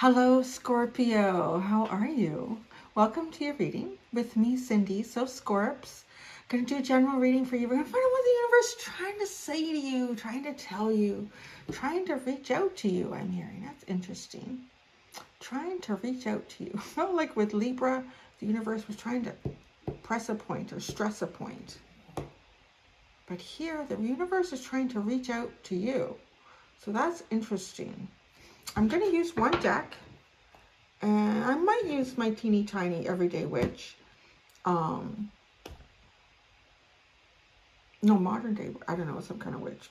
Hello, Scorpio. How are you? Welcome to your reading with me, Cindy. So, Scorps, going to do a general reading for you. We're going to find out what the universe is trying to say to you, trying to tell you, trying to reach out to you. I'm hearing that's interesting. Trying to reach out to you. Felt like with Libra, the universe was trying to press a point or stress a point. But here, the universe is trying to reach out to you. So that's interesting. I'm going to use one deck, and I might use my teeny tiny everyday witch. No, modern day, I don't know, some kind of witch.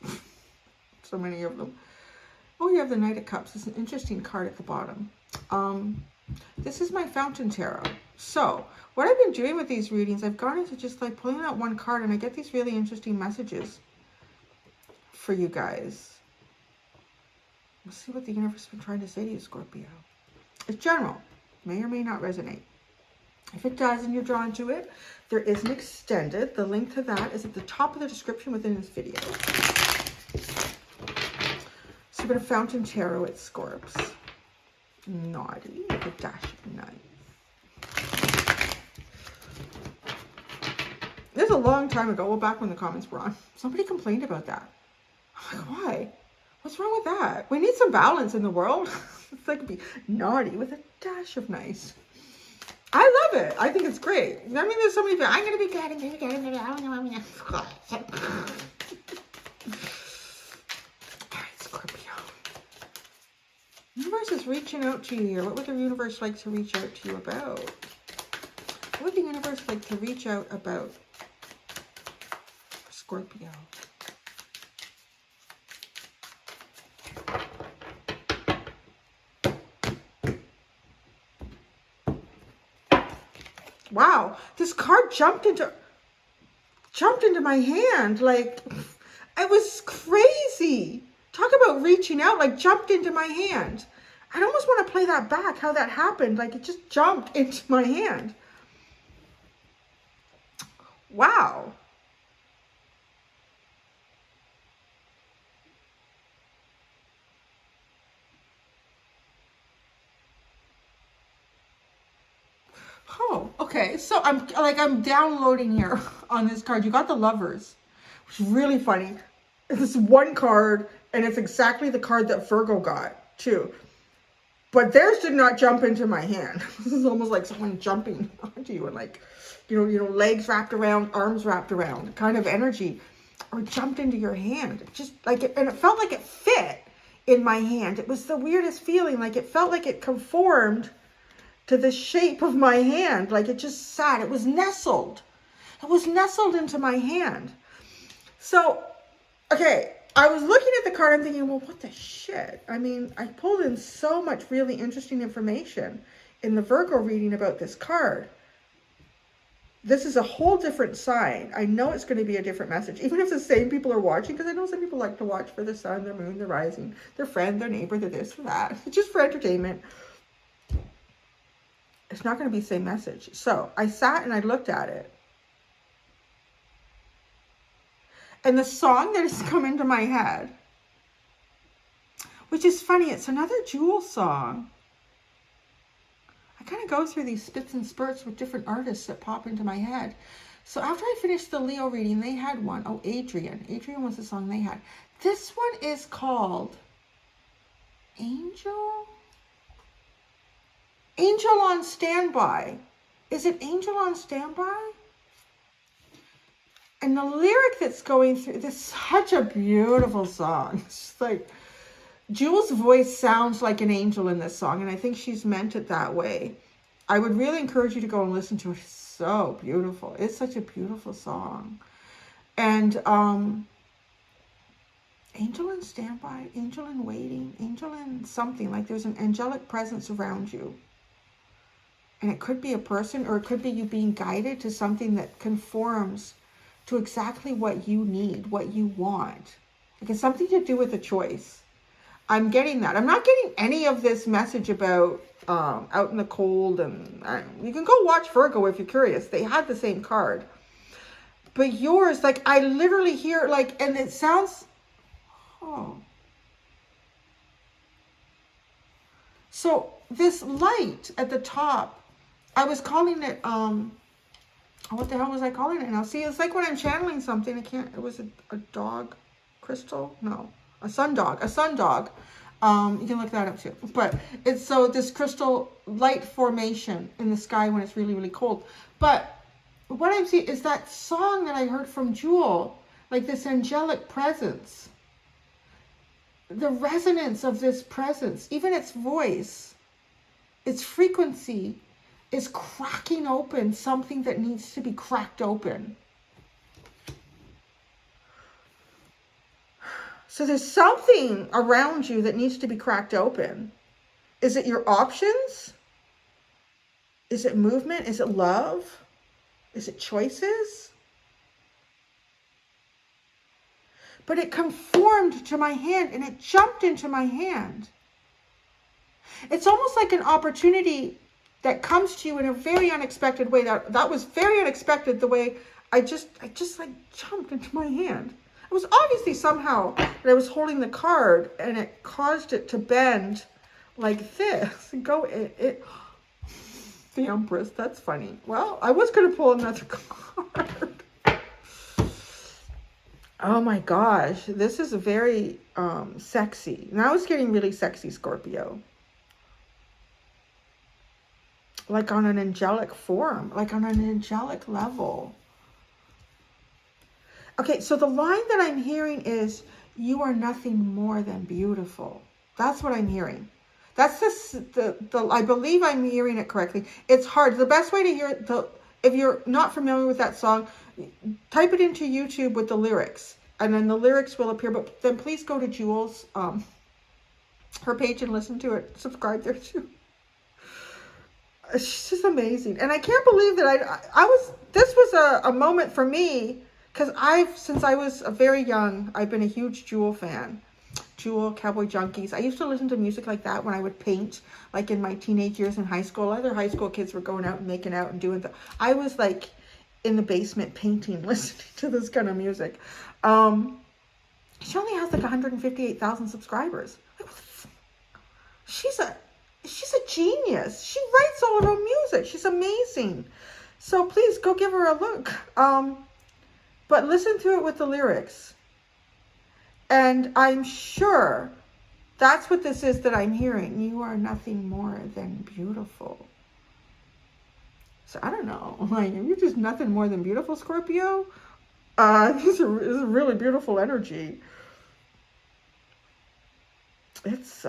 So many of them. Oh, you have the Knight of Cups. It's an interesting card at the bottom. This is my Fountain Tarot. So what I've been doing with these readings, I've gone into just like pulling out one card, and I get these really interesting messages for you guys. Let's see what the universe has been trying to say to you, Scorpio. It's general. May or may not resonate. If it does and you're drawn to it, there is an extended. The link to that is at the top of the description within this video. So we're going to Fountain Tarot at Scorps. Naughty with a dash of nice. This is a long time ago. Well, back when the comments were on. Somebody complained about that. I'm like, why? What's wrong with that? We need some balance in the world. It's like be naughty with a dash of nice. I love it. I think it's great. I mean, there's so many people. I'm going to be good. I'm going to be good. I'm going to be good. I don't know. I'm going to... All right, Scorpio. The universe is reaching out to you here. What would the universe like to reach out to you about? What would the universe like to reach out about? Scorpio. Wow, this card jumped into my hand. Like, it was crazy. Talk about reaching out, like jumped into my hand. I almost want to play that back, how that happened. Like, it just jumped into my hand. Wow. Oh, okay. So I'm downloading here on this card. You got the Lovers, which is really funny. It's one card, and it's exactly the card that Virgo got too. But theirs did not jump into my hand. This is almost like someone jumping onto you, and like, you know, legs wrapped around, arms wrapped around, kind of energy, or jumped into your hand. Just like it, and it felt like it fit in my hand. It was the weirdest feeling. Like it felt like it conformed to the shape of my hand. Like it just sat. It was nestled. It was nestled into my hand. So, okay. I was looking at the card, I'm thinking, well, what the shit? I mean, I pulled in so much really interesting information in the Virgo reading about this card. This is a whole different sign. I know it's going to be a different message, even if the same people are watching, because I know some people like to watch for the sun, their moon, their rising, their friend, their neighbor, their this, their that. It's just for entertainment. It's not going to be the same message. So I sat and I looked at it. And the song that has come into my head, which is funny, it's another Jewel song. I kind of go through these spits and spurts with different artists that pop into my head. So after I finished the Leo reading, they had one. Oh, Adrian. Adrian was the song they had. This one is called Angel? Angel on Standby. Is it Angel on Standby? And the lyric that's going through, this is such a beautiful song. It's like, Jewel's voice sounds like an angel in this song, and I think she's meant it that way. I would really encourage you to go and listen to it. It's so beautiful. It's such a beautiful song. And Angel in Standby, Angel in Waiting, Angel in something, like there's an angelic presence around you. And it could be a person, or it could be you being guided to something that conforms to exactly what you need, what you want. Like it's something to do with a choice. I'm getting that. I'm not getting any of this message about out in the cold. And you can go watch Virgo if you're curious. They had the same card. But yours, like I literally hear like, and it sounds, oh. So this light at the top, I was calling it, what the hell was I calling it now? See, it's like when I'm channeling something, I can't, it was a dog crystal? No, a sundog, a sundog. You can look that up too. But it's so this crystal light formation in the sky when it's really, really cold. But what I'm seeing is that song that I heard from Jewel, like this angelic presence. The resonance of this presence, even its voice, its frequency, is cracking open something that needs to be cracked open. So there's something around you that needs to be cracked open. Is it your options? Is it movement? Is it love? Is it choices? But it conformed to my hand and it jumped into my hand. It's almost like an opportunity that comes to you in a very unexpected way. That was very unexpected, the way I just like jumped into my hand. It was obviously somehow that I was holding the card and it caused it to bend like this and go the Empress. That's funny. Well, I was going to pull another card. Oh my gosh, this is very sexy. Now it's getting really sexy, Scorpio. Like on an angelic form, like on an angelic level. Okay, so the line that I'm hearing is, you are nothing more than beautiful. That's what I'm hearing. That's the I believe I'm hearing it correctly. It's hard. The best way to hear it, if you're not familiar with that song, type it into YouTube with the lyrics, and then the lyrics will appear. But then please go to Jewel's, her page, and listen to it. Subscribe there too. She's just amazing. And I can't believe that this was a moment for me, because since I was very young, I've been a huge Jewel fan. Jewel, Cowboy Junkies. I used to listen to music like that when I would paint, like in my teenage years in high school. Other high school kids were going out and making out and doing I was like in the basement painting, listening to this kind of music. She only has like 158,000 subscribers. She's a genius. She writes all her own music. She's amazing. So please go give her a look. But listen to it with the lyrics. And I'm sure that's what this is that I'm hearing. You are nothing more than beautiful. So I don't know. Like, are you just nothing more than beautiful, Scorpio? This is a really beautiful energy. It's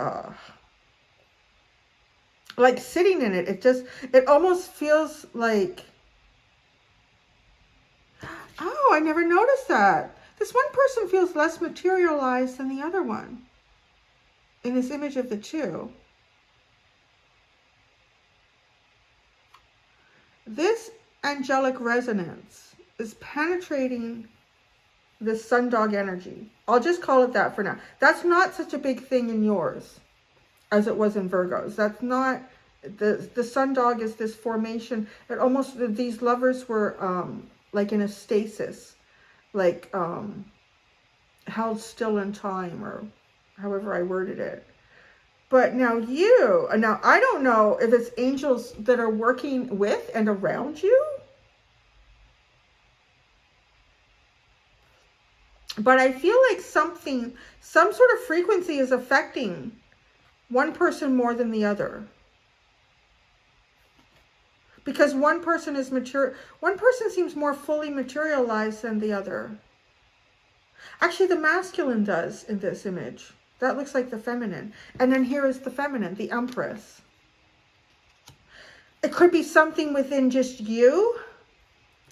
like sitting in it. It almost feels like, oh, I never noticed that. This one person feels less materialized than the other one in this image of the two. This angelic resonance is penetrating this sundog energy. I'll just call it that for now. That's not such a big thing in yours as it was in Virgo's. That's not, the sundog is this formation. It almost, these lovers were like in a stasis, like held still in time, or however I worded it. But now I don't know if it's angels that are working with and around you. But I feel like some sort of frequency is affecting one person more than the other. Because one person seems more fully materialized than the other. Actually, the masculine does in this image. That looks like the feminine. And then here is the feminine, the Empress. It could be something within just you,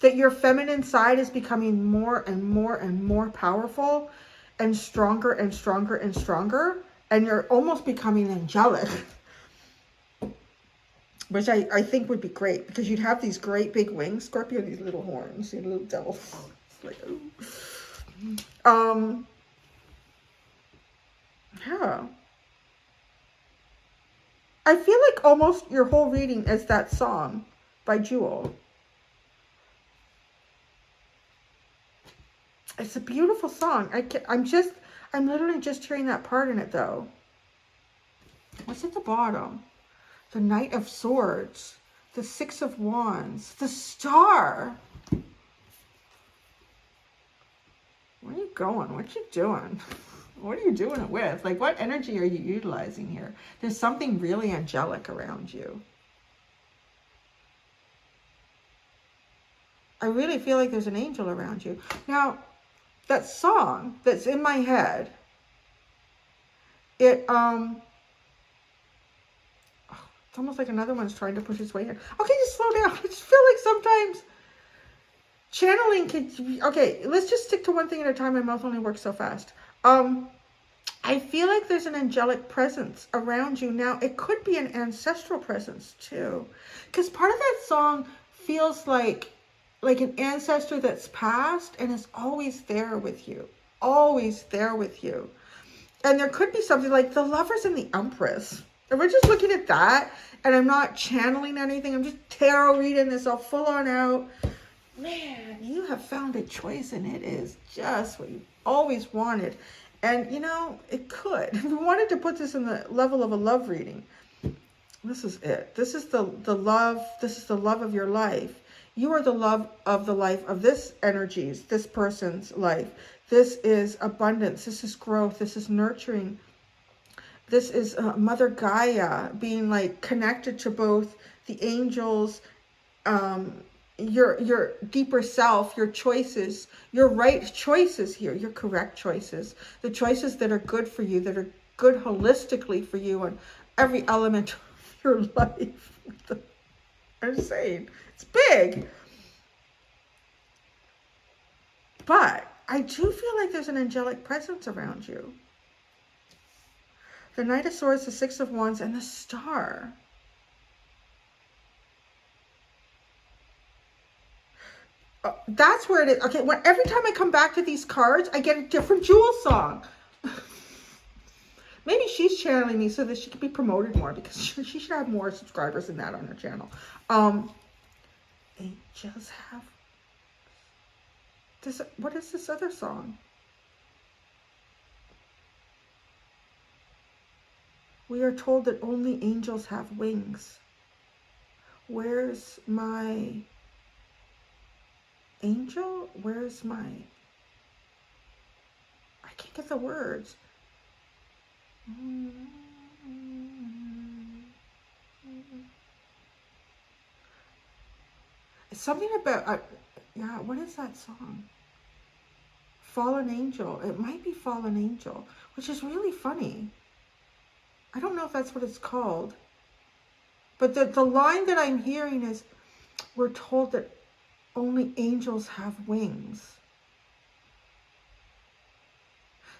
that your feminine side is becoming more and more and more powerful and stronger and stronger and stronger. And you're almost becoming angelic. Which I think would be great, because you'd have these great big wings. Scorpio, these little horns, these little devil. It's like, ooh. Yeah. I feel like almost your whole reading is that song by Jewel. It's a beautiful song. I'm literally just hearing that part in it though. What's at the bottom? the Knight of Swords, the Six of Wands, the Star. Where are you going? What you doing? What are you doing it with? Like, what energy are you utilizing here? There's something really angelic around you. I really feel like there's an angel around you. Now, that song that's in my head, it's almost like another one's trying to push its way in. Okay, just slow down. I just feel like sometimes channeling can... Okay, let's just stick to one thing at a time. My mouth only works so fast. I feel like there's an angelic presence around you. Now, it could be an ancestral presence too. Because part of that song feels like an ancestor that's passed and is always there with you. Always there with you. And there could be something like the Lovers and the Empress. And we're just looking at that, and I'm not channeling anything. I'm just tarot reading this all full on out. Man, you have found a choice, and it is just what you always wanted. And, you know, it could. If we wanted to put this in the level of a love reading, this is it. This is the love. This is the love of your life. You are the love of the life of this energies, this person's life. This is abundance. This is growth. This is nurturing. This is Mother Gaia being like connected to both the angels, your deeper self, your choices, your right choices here, your correct choices, the choices that are good for you, that are good holistically for you on every element of your life. I'm saying, it's big. But I do feel like there's an angelic presence around you. The Knight of Swords, the Six of Wands, and the Star. That's where it is. Okay, every time I come back to these cards, I get a different Jewel song. Maybe she's channeling me so that she can be promoted more, because she should have more subscribers than that on her channel. Angels have... What is this other song? We are told that only angels have wings. Where's my angel? Where's my... I can't get the words. It's something about... yeah, what is that song? Fallen Angel. It might be Fallen Angel, which is really funny. I don't know if that's what it's called. But the line that I'm hearing is, we're told that only angels have wings.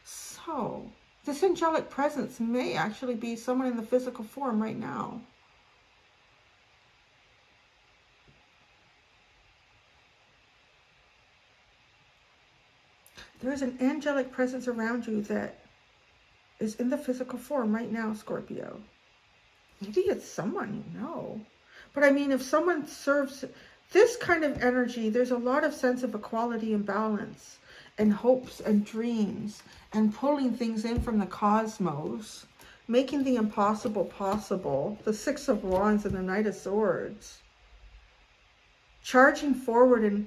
So, this angelic presence may actually be someone in the physical form right now. There is an angelic presence around you that is in the physical form right now, Scorpio. Maybe it's someone you know. But I mean, if someone serves this kind of energy, there's a lot of sense of equality and balance and hopes and dreams and pulling things in from the cosmos, making the impossible possible. The Six of Wands and the Knight of Swords. Charging forward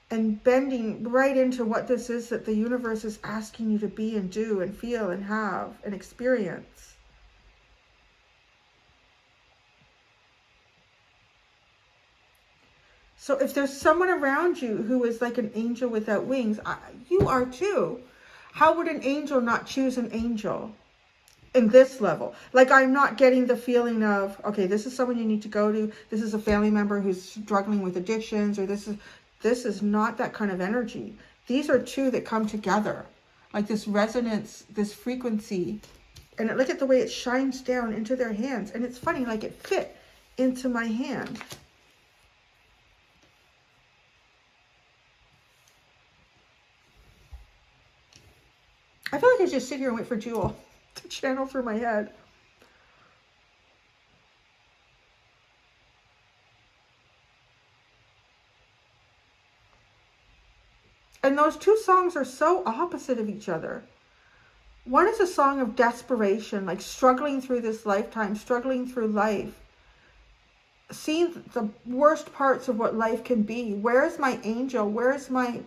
and bending right into what this is that the universe is asking you to be and do and feel and have and experience. So if there's someone around you who is like an angel without wings, you are too. How would an angel not choose an angel in this level? Like, I'm not getting the feeling of, okay, this is someone you need to go to. This is a family member who's struggling with addictions, or this is not that kind of energy. These are two that come together, like this resonance, this frequency. And look at the way it shines down into their hands. And it's funny, like it fit into my hand. I feel like I just sit here and wait for Jewel to channel through my head. And those two songs are so opposite of each other. One is a song of desperation, like struggling through this lifetime, struggling through life, seeing the worst parts of what life can be. Where's my angel? Where's my...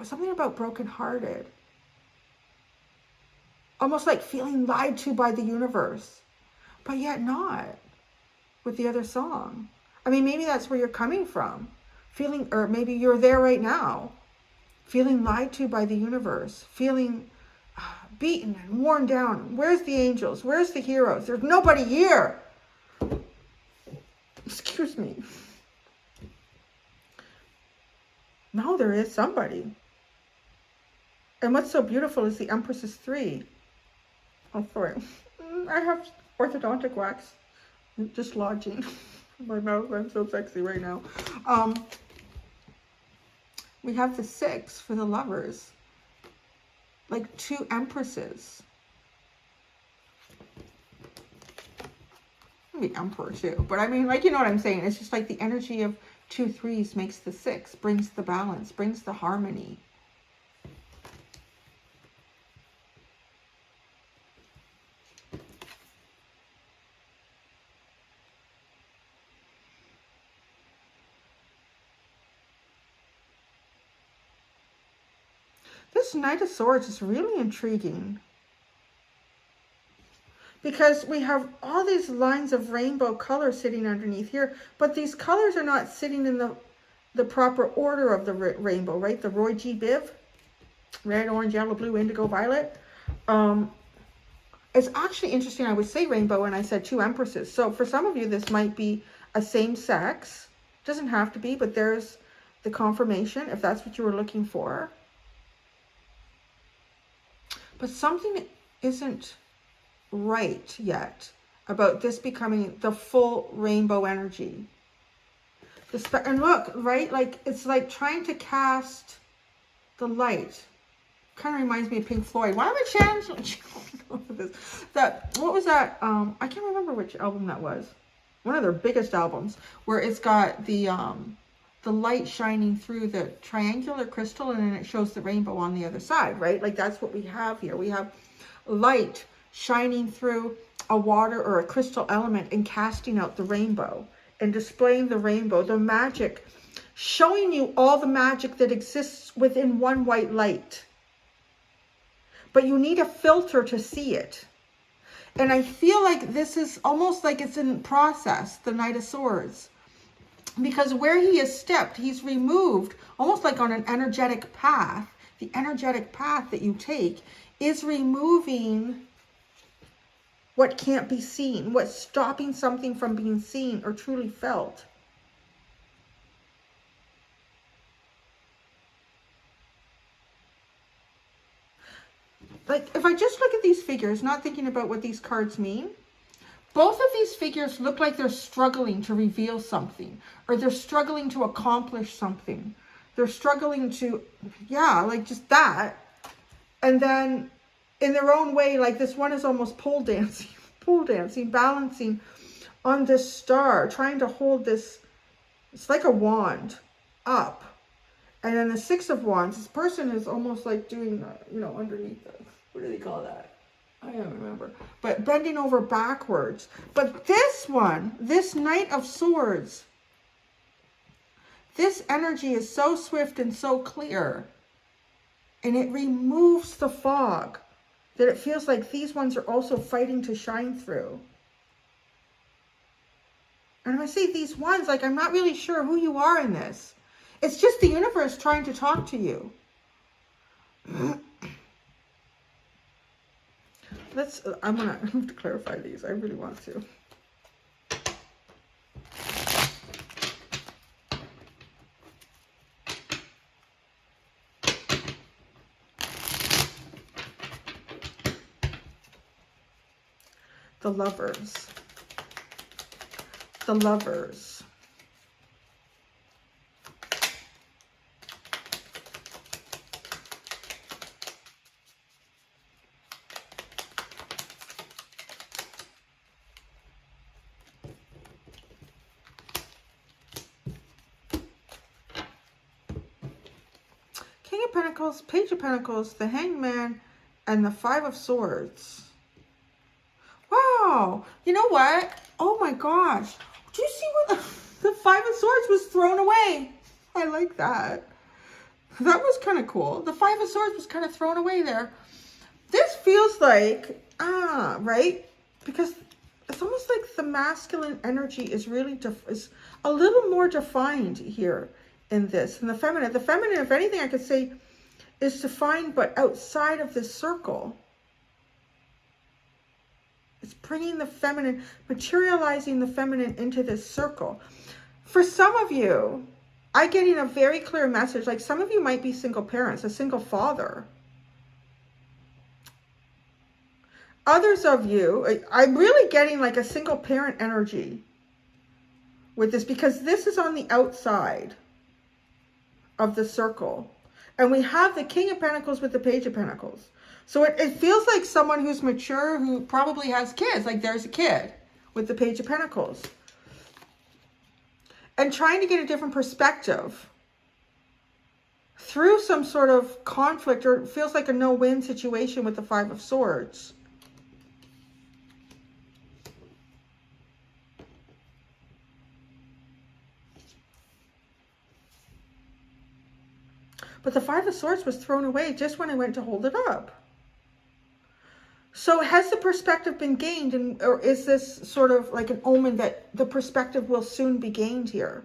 something about brokenhearted. Almost like feeling lied to by the universe, but yet not with the other song. I mean, maybe that's where you're coming from. Feeling, or maybe you're there right now, feeling lied to by the universe, feeling beaten and worn down. Where's the angels? Where's the heroes? There's nobody here. Excuse me. No, there is somebody. And what's so beautiful is the Empress is 3. Oh, sorry. I have orthodontic wax just lodging in my mouth. I'm so sexy right now. We have the 6 for the Lovers. Like 2 Empresses. Maybe Emperor too. But I mean, like, you know what I'm saying? It's just like the energy of 2 3s makes the 6. Brings the balance. Brings the harmony. This Knight of Swords is really intriguing because we have all these lines of rainbow color sitting underneath here, but these colors are not sitting in the proper order of the rainbow, right? The Roy G. Biv, red, orange, yellow, blue, indigo, violet. It's actually interesting. I would say rainbow and I said 2 Empresses. So for some of you, this might be a same sex. Doesn't have to be, but there's the confirmation if that's what you were looking for. But something isn't right yet about this becoming the full rainbow energy. And look, right? Like, it's like trying to cast the light. Kind of reminds me of Pink Floyd. Why am I channeling this? What was that? I can't remember which album that was. One of their biggest albums, where it's got the light shining through the triangular crystal, and then it shows the rainbow on the other side, right? Like, that's what we have here. We have light shining through a water or a crystal element and casting out the rainbow and displaying the rainbow, the magic, showing you all the magic that exists within one white light. But you need a filter to see it. And I feel like this is almost like it's in process, the Knight of Swords. Because where he has stepped, he's removed, almost like on an energetic path. The energetic path that you take is removing what can't be seen, what's stopping something from being seen or truly felt. Like, if I just look at these figures, not thinking about what these cards mean, both of these figures look like they're struggling to reveal something, or they're struggling to accomplish something. They're struggling to, yeah, like just that. And then in their own way, like this one is almost pole dancing, balancing on this star, trying to hold this, it's like a wand up. And then the 6 of Wands, this person is almost like doing, you know, underneath it. What do they call that? I don't remember. But bending over backwards. But this one, this Knight of Swords, this energy is so swift and so clear. And it removes the fog that it feels like these ones are also fighting to shine through. And when I say these ones, like, I'm not really sure who you are in this. It's just the universe trying to talk to you. I'm gonna have to clarify these. I really want to. The Lovers. The Lovers. King of Pentacles, Page of Pentacles, the Hanged Man, and the Five of Swords. Wow. You know what? Oh my gosh. Do you see what the Five of Swords was thrown away? I like that. That was kind of cool. The Five of Swords was kind of thrown away there. This feels like, right? Because it's almost like the masculine energy is really, is a little more defined here in this. And the feminine, if anything, I could say is defined, but outside of this circle. It's bringing the feminine, materializing the feminine into this circle. For some of you, I'm getting a very clear message. Like some of you might be single parents, a single father. Others of you, I'm really getting like a single parent energy with this, because this is on the outside of the circle. And we have the King of Pentacles with the Page of Pentacles. So it feels like someone who's mature, who probably has kids. Like there's a kid with the Page of Pentacles. And trying to get a different perspective through some sort of conflict, or it feels like a no-win situation with the Five of Swords. But the Five of Swords was thrown away just when I went to hold it up. So has the perspective been gained, or is this sort of like an omen that the perspective will soon be gained here?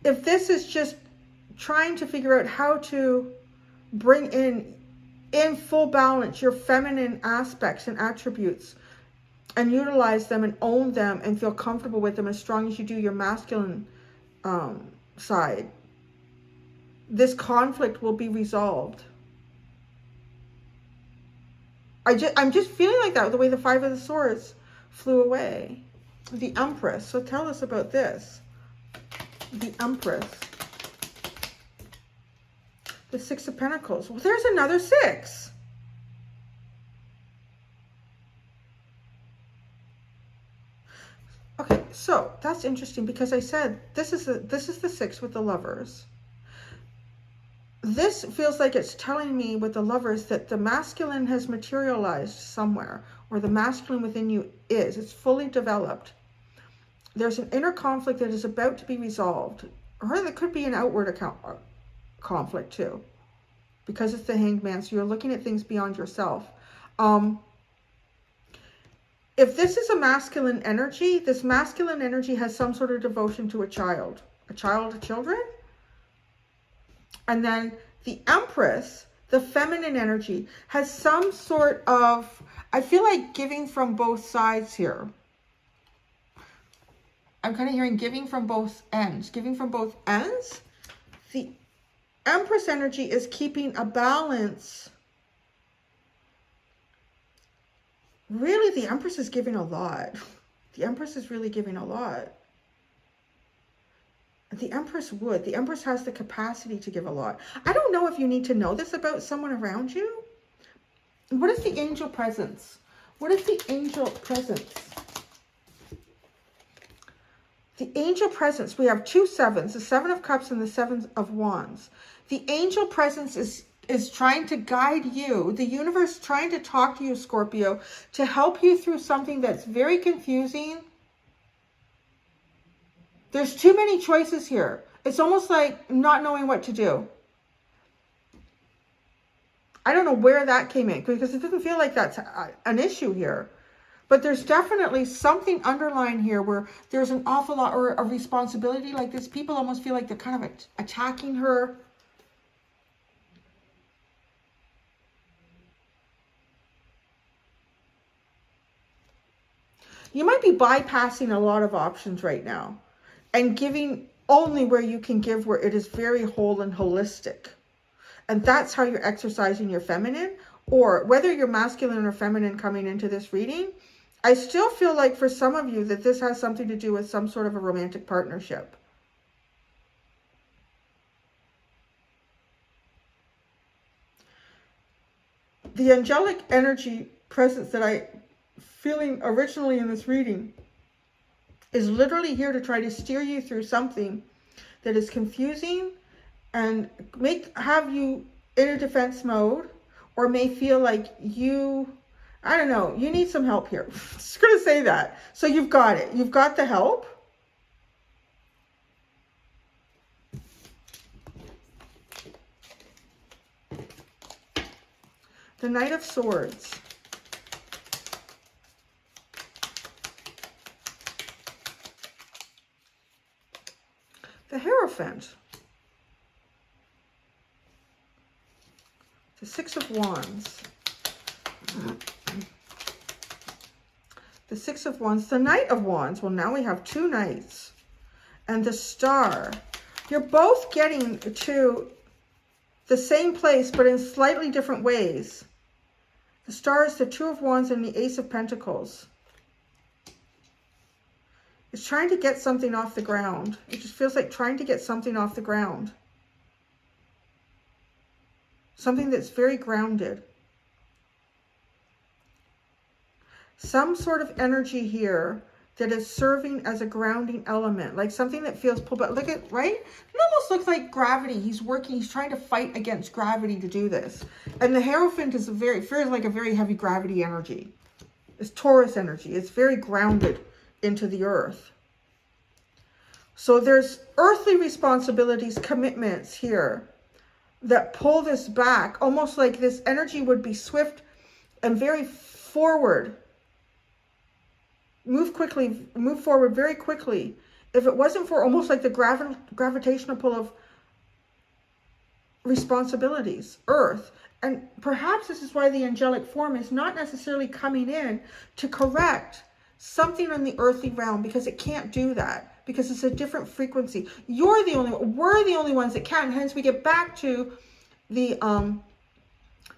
If this is just trying to figure out how to bring in full balance your feminine aspects and attributes and utilize them and own them and feel comfortable with them as strong as you do your masculine side, this conflict will be resolved. I'm just feeling like that with the way the Five of the Swords flew away. The Empress. So tell us about this. The Empress. The Six of Pentacles. Well, there's another six. Okay, so that's interesting, because I said this is the six with the Lovers. This feels like it's telling me with the Lovers that the masculine has materialized somewhere, or the masculine within you it's fully developed. There's an inner conflict that is about to be resolved, or there could be an outward conflict too, because it's the Hanged Man. So you're looking at things beyond yourself. If this is a masculine energy, this masculine energy has some sort of devotion to a child, children. And then the Empress, the feminine energy, has some sort of, I feel like giving from both sides here. I'm kind of hearing giving from both ends. Giving from both ends. The Empress energy is keeping a balance. Really, the Empress is giving a lot. The Empress is really giving a lot. The Empress would. The Empress has the capacity to give a lot. I don't know if you need to know this about someone around you. What is the angel presence? What is the angel presence? The angel presence, we have two sevens, the Seven of Cups and the Seven of Wands. The angel presence is trying to guide you. The universe trying to talk to you, Scorpio, to help you through something that's very confusing. There's too many choices here. It's almost like not knowing what to do. I don't know where that came in, because it doesn't feel like that's an issue here. But there's definitely something underlying here where there's an awful lot, or a responsibility like this. People almost feel like they're kind of attacking her. You might be bypassing a lot of options right now and giving only where you can give, where it is very whole and holistic. And that's how you're exercising your feminine, or whether you're masculine or feminine coming into this reading. I still feel like for some of you that this has something to do with some sort of a romantic partnership. The angelic energy presence that I feeling originally in this reading is literally here to try to steer you through something that is confusing and have you in a defense mode, or may feel like I don't know, you need some help here. Just gonna say that. So you've got it. You've got the help. The Knight of Swords. The Hierophant. The Six of Wands. The Six of Wands. The Knight of Wands. Well, now we have two knights. And the Star. You're both getting to the same place, but in slightly different ways. The Star is the Two of Wands and the Ace of Pentacles. It's trying to get something off the ground. It just feels like trying to get something off the ground. Something that's very grounded. Some sort of energy here that is serving as a grounding element, like something that feels pulled, but look at, right? It almost looks like gravity. He's trying to fight against gravity to do this. And the Hierophant is feels like a very heavy gravity energy. It's Taurus energy. It's very grounded into the earth. So there's earthly responsibilities, commitments here that pull this back, almost like this energy would be swift and very forward. Move forward very quickly. If it wasn't for almost like the gravitational pull of responsibilities, earth. And perhaps this is why the angelic form is not necessarily coming in to correct something in the earthly realm, because it can't do that, because it's a different frequency. We're the only ones that can. Hence we get back to the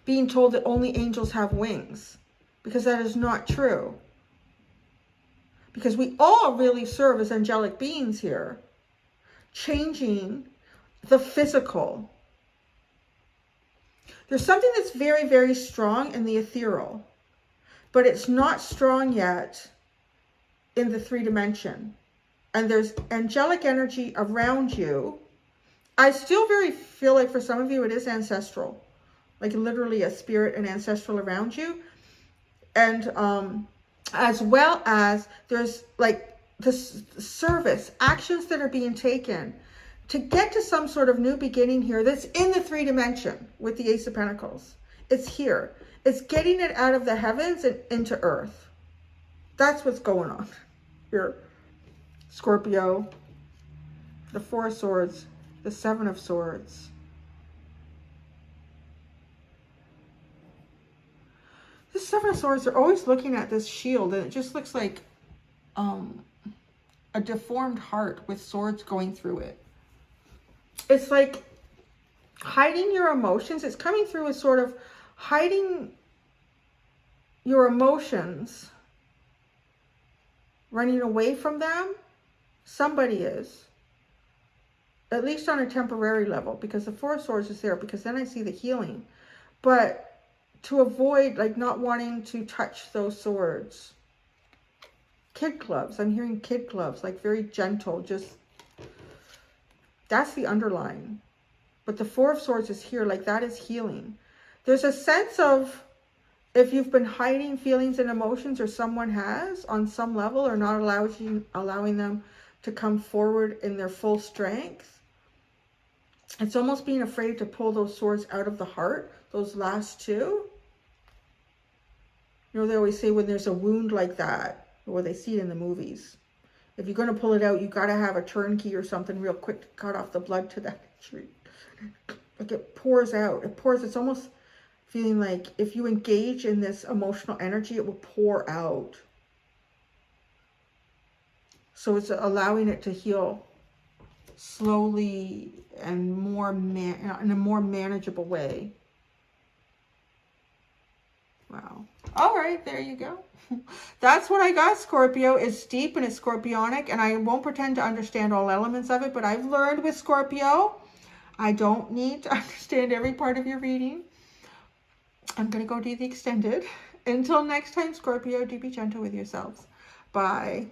being told that only angels have wings, because that is not true. Because we all really serve as angelic beings here, changing the physical. There's something that's very, very strong in the ethereal, but it's not strong yet in the 3-dimension. And there's angelic energy around you. I still feel like for some of you it is ancestral, like literally a spirit and ancestral around you. And as well as there's like the service actions that are being taken to get to some sort of new beginning here that's in the 3-dimension with the Ace of Pentacles. It's here. It's getting it out of the heavens and into earth. That's what's going on here. Scorpio, the Four of Swords, the Seven of Swords. The Seven of Swords are always looking at this shield, and it just looks like a deformed heart with swords going through it. It's like hiding your emotions. It's coming through as sort of hiding your emotions, running away from them. Somebody is, at least on a temporary level, because the Four of Swords is there, because then I see the healing. But to avoid, like, not wanting to touch those swords. Kid gloves. I'm hearing kid gloves, like very gentle, just, that's the underlying. But the Four of Swords is here, like that is healing. There's a sense of, if you've been hiding feelings and emotions, or someone has on some level, or not allowing them to come forward in their full strength, it's almost being afraid to pull those swords out of the heart, those last two. You know, they always say when there's a wound like that, or they see it in the movies, if you're going to pull it out, you got to have a turnkey or something real quick to cut off the blood to that injury. Like it pours out. It pours. It's almost feeling like if you engage in this emotional energy, it will pour out. So it's allowing it to heal slowly and in a more manageable way. Wow. All right, there you go. That's what I got, Scorpio. It's deep and it's scorpionic, and I won't pretend to understand all elements of it, but I've learned with Scorpio, I don't need to understand every part of your reading. I'm going to go do the extended. Until next time, Scorpio, do be gentle with yourselves. Bye.